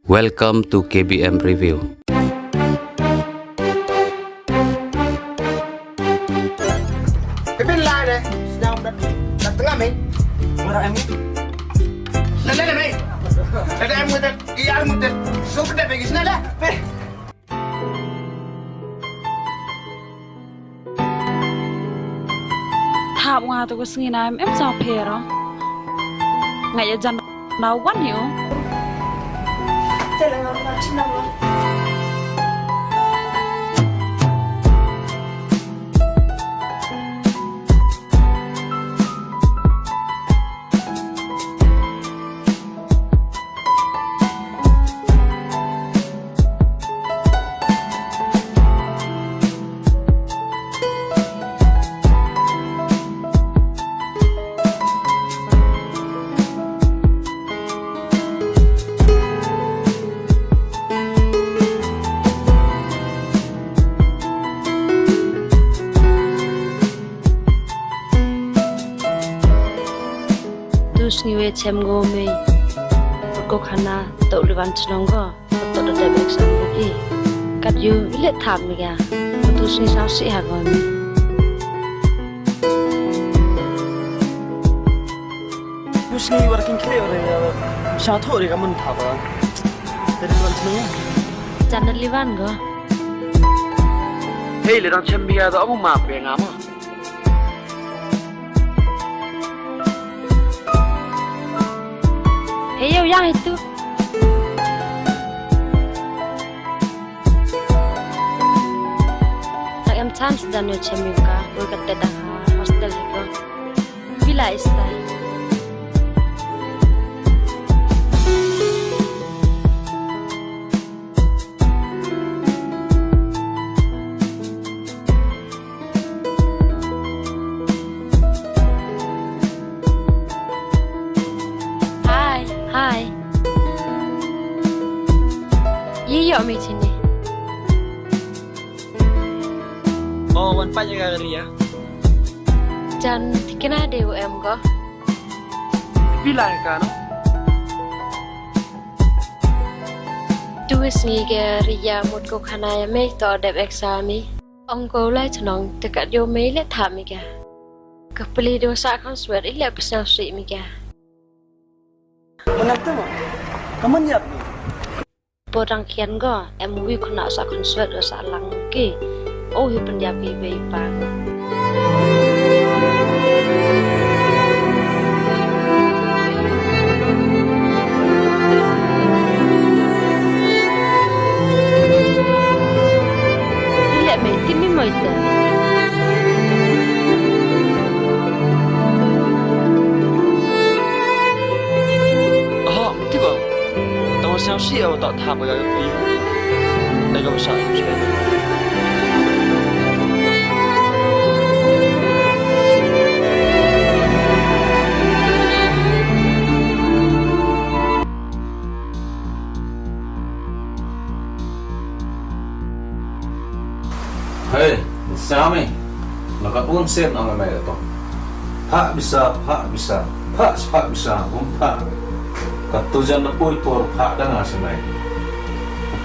Welcome to KBM Review. Bên lại này, nào đặt tengah mày. Mana em? Nala mày. Ada em muda, iya muda. Super dah pergi sana lah. Thảo Nga tôi có suy nghĩ em sao phê đó. Ngày giờ dần nào quá nhiều. Đây là ngon mà chín năm rồi. Niwe chem go me ko khana to livan chnongo to da debek samudi kat yu ile tham mi ga tu sni sa si ha go me Lusi working clear re sa tho re ka mun tha ba te livan chnongo chan livan go hey le dang chem bia do amu ma pe nga ma Heyo yang itu. Tak em chance dan yo chemika, boy kat Dkhar hostel hiko. Bila istai. Hai. Iya mi sini. oh wan pa jaga ria Jan dikena dewa em go. bila ka no Tuis ngi ke ria mut ko khana ya me to dep exami. Ông cô lai chnong te ka yo me le tham mi ka. Ka peli do sa kan swet ile pesau si mi ka. Menang tu mo kaman yap Porang kian go em wi khona sa kan swet do sa lang ki. Oh hi Pyndap be pa go. Ile me timi moi te. sao xí ở tọt tháp ở cái đây có sợ chuyện Hey, sao mày? Nó có uống sen ông mày đó. Pak bisa, um pak. Katujan na po ipor pak na nga sa may.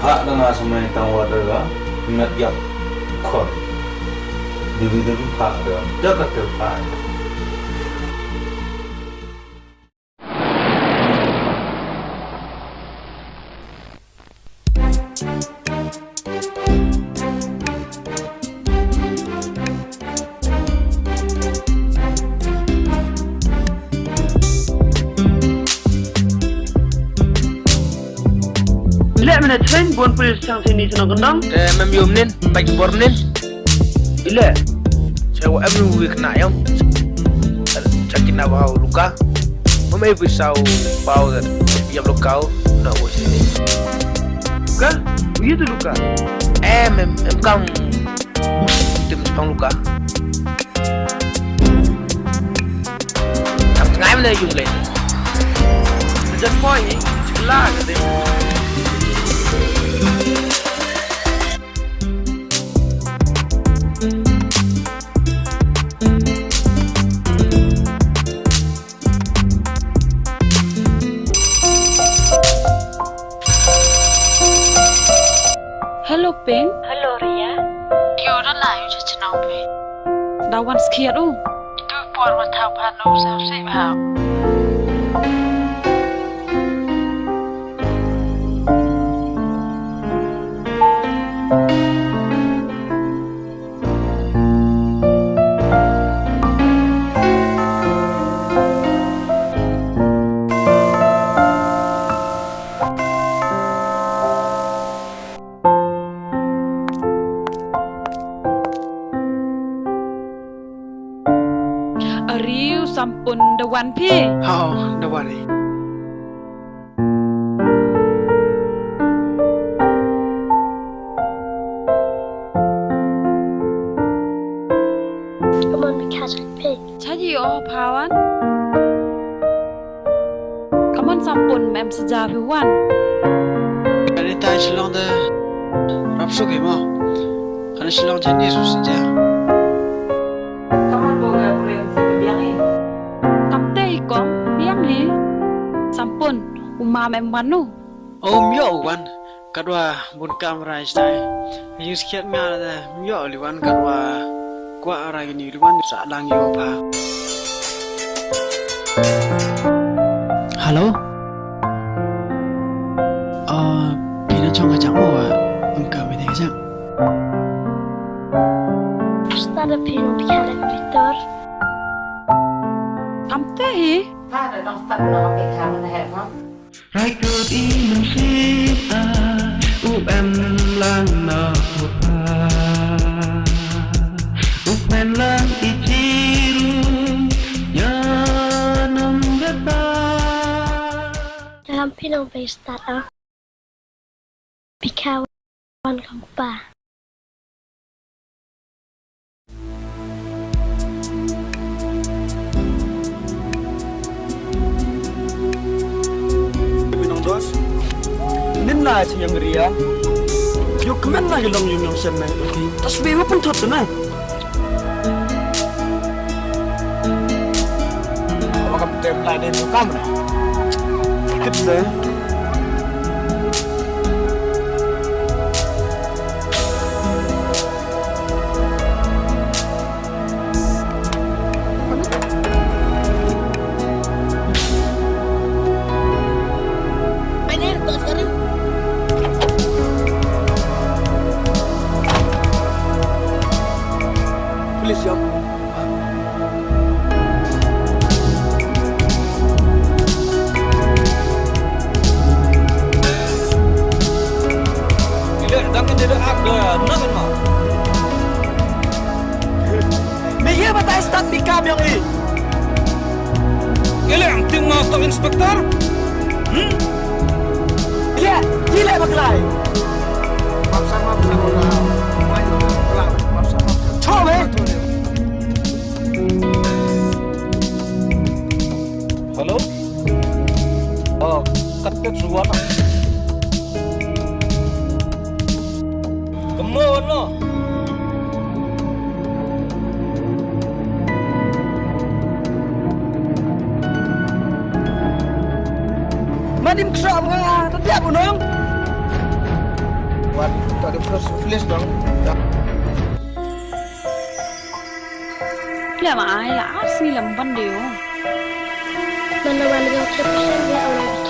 Pak na nga sa may tawad na nagyap kor. Dividir pak na, dagat na pak. Mina train buat polis sang sini senang kendang. Membium nin, baik bor nin. Bila? Saya em week nak yang. Cakin nak bau luka. Mama ibu sau bau dan yang luka nak buat sini. Luka? Begitu luka. Em kam tim pang luka. Kam tengah mana yung lain. Macam apa ni? Celah kata. Hello Pen. Hello Ria. Kyo đó lại cho chị nào về. Dawan sekian tu. Tu buat watau panu sao sih mau. Sampun Dawan Phi. Dawan ni. Come on, we catch a pig. Chaji pawan. Come on sampun mem seja Phiwan. Kani tai Shillong de rapsu ke mo. Kani Shillong jadi susah. Come on boga brem si Biang ni. Tamte kom Biang ni. Sampun umma mem manu. Myo wan kadwa bun kamera istai. Yus kiat mya da myo liwan kadwa kwa ara ni liwan sa lang yo pa. Hello? Bidan chong ajang mo engka me de ajang. Starta ping vi kallar Victor. Tamte hi. Ada dong start nama kita mana heboh. Raikut iman sita lang na lang ichiru yanam beta. Dalam pinang bay start Pikawan kampa. Nina yang ria. Yo kemana yang yung sana? Tasbih pun tot na. Makam tem lain itu kamu na. Kita. Inspektor? Iya, gila baklai. Mapsan ulah. Mapsan. Coba. Halo? Kat suara. Kemana lo? Madim kesam ka, tadi aku nong. Buat tadi terus flash dong. Làm ai là áo xi làm văn điều. Mana wani yang terpesan dia orang